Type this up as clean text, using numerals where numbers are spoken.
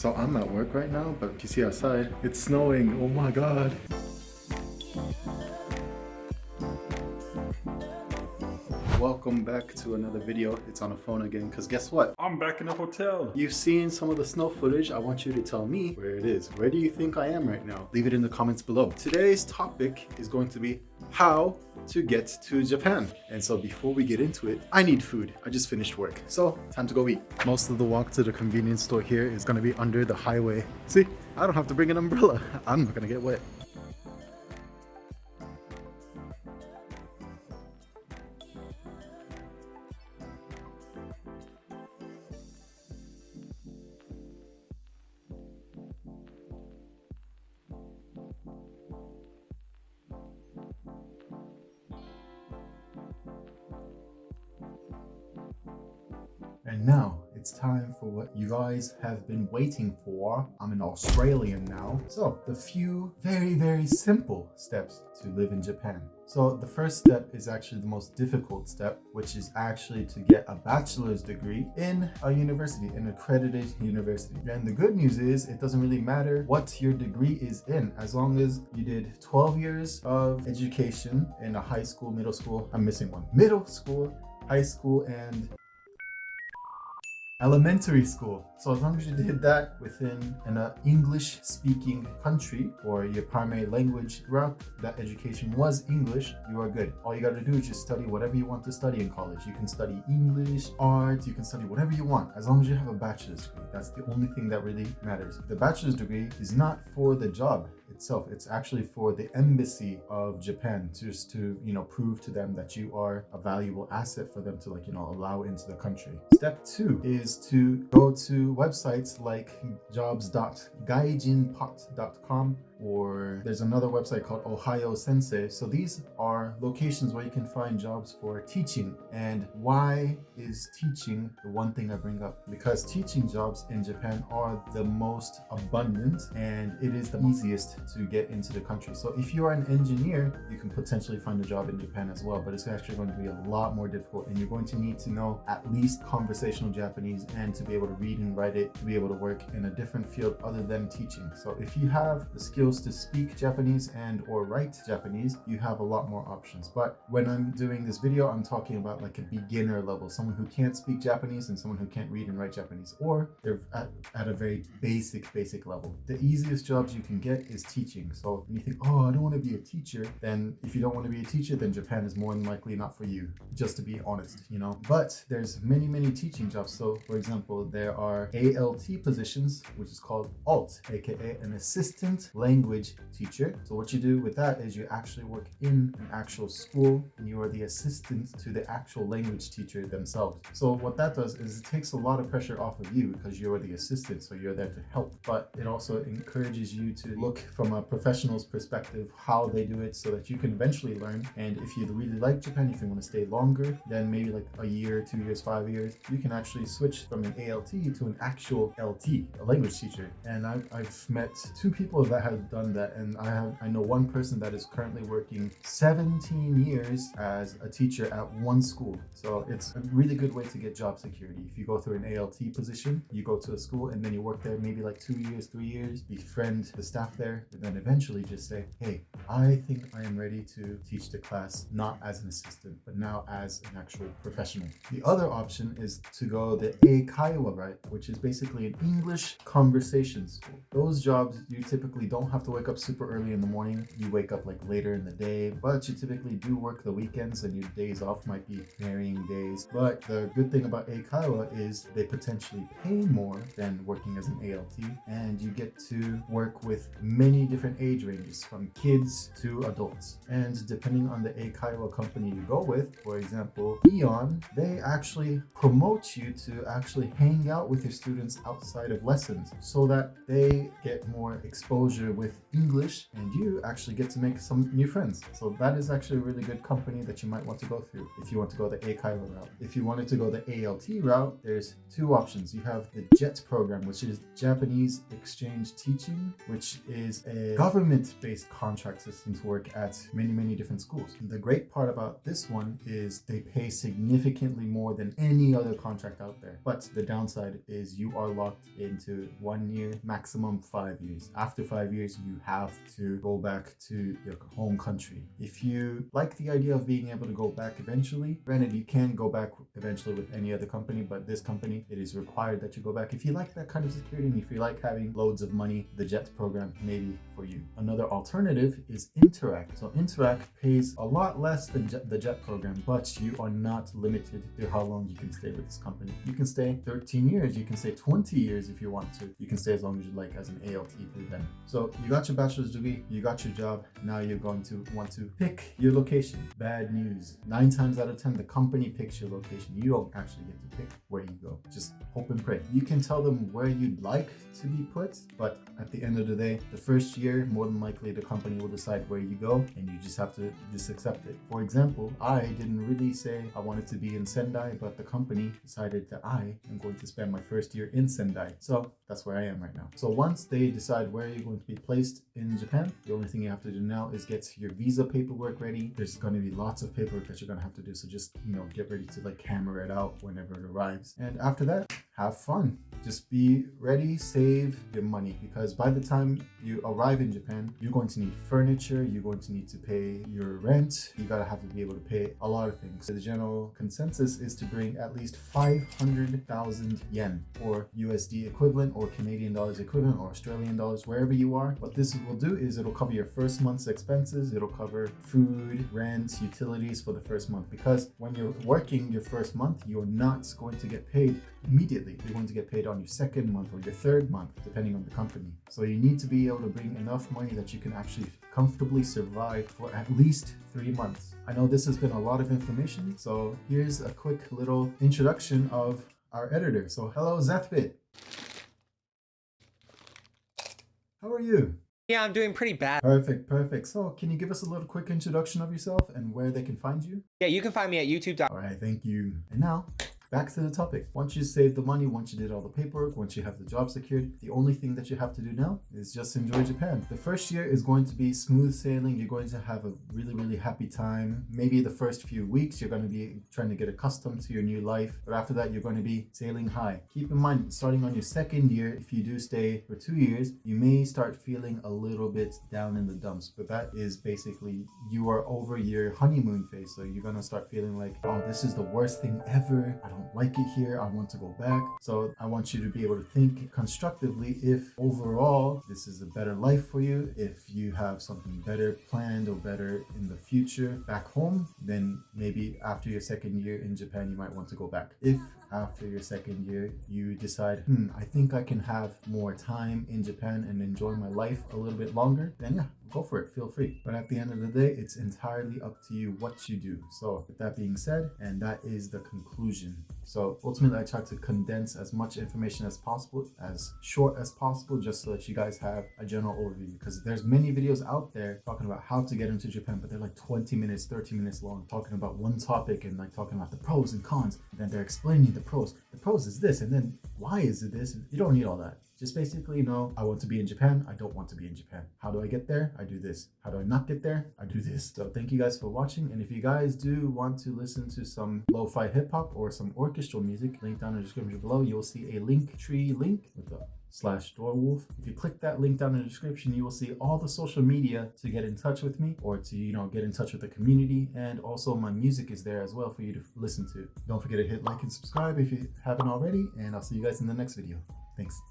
So I'm at work right now, but if you see outside, it's snowing. Oh my god. Welcome back to another video. It's on a phone again, because guess what? I'm back in a hotel. You've seen some of the snow footage. I want you to tell me where it is. Where do you think I am right now? Leave it in the comments below. Today's topic is going to be how to get to Japan. And so before we get into it, I need food. I just finished work. So time to go eat. Most of the walk to the convenience store here is going to be under the highway. See, I don't have to bring an umbrella. I'm not going to get wet. And now it's time for what you guys have been waiting for. I'm an Australian now. So the few very simple steps to live in Japan. So the first step is actually the most difficult step, which is actually to get a bachelor's degree in a university, an accredited university. And the good news is it doesn't really matter what your degree is in, as long as you did 12 years of education in a high school, middle school, I'm missing one, middle school, high school, and elementary school. So as long as you did that within an English speaking country, or your primary language throughout that education was English, you are good. All you got to do is just study whatever you want to study in college. You can study English, art, you can study whatever you want, as long as you have a bachelor's degree. That's the only thing that really matters. The bachelor's degree is not for the job itself. It's actually for the embassy of Japan, just to, prove to them that you are a valuable asset for them to, allow into the country. Step 2 is to go to websites like jobs.gaijinpot.com, or there's another website called Ohio Sensei. So these are locations where you can find jobs for teaching. And why is teaching the one thing I bring up? Because teaching jobs in Japan are the most abundant, and it is the easiest to get into the country. So if you are an engineer, you can potentially find a job in Japan as well, but it's actually going to be a lot more difficult, and you're going to need to know at least conversational Japanese and to be able to read and write it, to be able to work in a different field other than teaching. So if you have the skills to speak Japanese and or write Japanese, you have a lot more options. But when I'm doing this video, I'm talking about like a beginner level, someone who can't speak Japanese and someone who can't read and write Japanese, or they're at a very basic level. The easiest jobs you can get is teaching. So when you think, oh, I don't want to be a teacher, then if you don't want to be a teacher, then Japan is more than likely not for you, just to be honest, But there's many teaching jobs. So for example, there are ALT positions, which is called ALT, aka an assistant language teacher. So what you do with that is you actually work in an actual school, and you are the assistant to the actual language teacher themselves. So what that does is it takes a lot of pressure off of you, because you're the assistant, so you're there to help. But it also encourages you to look from a professional's perspective how they do it, so that you can eventually learn. And if you really like Japan, if you want to stay longer, then maybe like a year, 2 years, 5 years, you can actually switch from an ALT to an actual LT, a language teacher. And I've met 2 people that have done that, and I know one person that is currently working 17 years as a teacher at one school. So it's a really good way to get job security. If you go through an ALT position, you go to a school and then you work there maybe like 2 years, 3 years, befriend the staff there, and then eventually just say, hey, I think I am ready to teach the class, not as an assistant, but now as an actual professional. The other option is to go the Eikaiwa route, which is basically an English conversation school. Those jobs, you typically don't have to wake up super early in the morning. You wake up like later in the day, but you typically do work the weekends, and your days off might be varying days. But the good thing about Eikaiwa is they potentially pay more than working as an ALT, and you get to work with many different age ranges, from kids to adults. And depending on the Eikaiwa company you go with, for example, Eon, they actually promote you to actually hang out with your students outside of lessons, so that they get more exposure with with English, and you actually get to make some new friends. So that is actually a really good company that you might want to go through if you want to go the Eikaiwa route. If you wanted to go the ALT route, there's two options. You have the JET program, which is Japanese Exchange Teaching, which is a government-based contract system to work at many different schools. And the great part about this one is they pay significantly more than any other contract out there. But the downside is you are locked into 1 year, maximum 5 years. After 5 years, you have to go back to your home country. If you like the idea of being able to go back eventually, granted you can go back eventually with any other company, but this company, it is required that you go back. If you like that kind of security and if you like having loads of money, the JET program may be for you. Another alternative is Interact. So Interact pays a lot less than the JET program, but you are not limited to how long you can stay with this company. You can stay 13 years, you can stay 20 years if you want to. You can stay as long as you like as an ALT through them. So you got your bachelor's degree, you got your job, now you're going to want to pick your location. Bad news. 9 times out of 10, the company picks your location. You don't actually get to pick where you go. Just hope and pray. You can tell them where you'd like to be put, but at the end of the day, the first year, more than likely the company will decide where you go, and you just have to just accept it. For example, I didn't really say I wanted to be in Sendai, but the company decided that I am going to spend my first year in Sendai. So that's where I am right now. So once they decide where you're going to be placed in Japan, the only thing you have to do now is get your visa paperwork ready. There's going to be lots of paperwork that you're going to have to do. So just, get ready to like hammer it out whenever it arrives. And after that, have fun. Just be ready, save your money, because by the time you arrive in Japan, you're going to need furniture, you're going to need to pay your rent, you gotta have to be able to pay a lot of things. So the general consensus is to bring at least 500,000 yen, or USD equivalent, or Canadian dollars equivalent, or Australian dollars, wherever you are. What this will do is it'll cover your first month's expenses, it'll cover food, rent, utilities for the first month, because when you're working your first month, you're not going to get paid immediately. You're going to get paid on your second month or your third month, depending on the company. So you need to be able to bring enough money that you can actually comfortably survive for at least 3 months. I know this has been a lot of information, so here's a quick little introduction of our editor. So hello, Zethbit. How are you? Yeah, I'm doing pretty bad. Perfect. So can you give us a little quick introduction of yourself and where they can find you? Yeah, you can find me at youtube.com. All right, thank you. And now, back to the topic. Once you saved the money, once you did all the paperwork, once you have the job secured, the only thing that you have to do now is just enjoy Japan. The first year is going to be smooth sailing. You're going to have a really happy time. Maybe the first few weeks, you're going to be trying to get accustomed to your new life. But after that, you're going to be sailing high. Keep in mind, starting on your second year, if you do stay for 2 years, you may start feeling a little bit down in the dumps. But that is basically, you are over your honeymoon phase. So you're going to start feeling like, oh, this is the worst thing ever. I don't like it here, I want to go back. So I want you to be able to think constructively if overall this is a better life for you, if you have something better planned or better in the future back home, then maybe after your second year in Japan you might want to go back. If after your second year you decide, I think I can have more time in Japan and enjoy my life a little bit longer, then yeah, go for it, feel free. But at the end of the day, it's entirely up to you what you do. So with that being said, and that is the conclusion. So ultimately I try to condense as much information as possible, as short as possible, just so that you guys have a general overview, because there's many videos out there talking about how to get into Japan, but they're like 20 minutes, 30 minutes long, talking about one topic and like talking about the pros and cons. And then they're explaining the pros. The pros is this, and then why is it this? You don't need all that. Just basically know, I want to be in Japan, I don't want to be in Japan. How do I get there? I do this. How do I not get there? I do this. So thank you guys for watching. And if you guys do want to listen to some lo-fi hip-hop or some orchestral music, link down in the description below, you'll see a link tree link with the /Dorwulf. If you click that link down in the description, you will see all the social media to get in touch with me, or to get in touch with the community. And also my music is there as well for you to listen to. Don't forget to hit like and subscribe if you haven't already, and I'll see you guys in the next video. Thanks.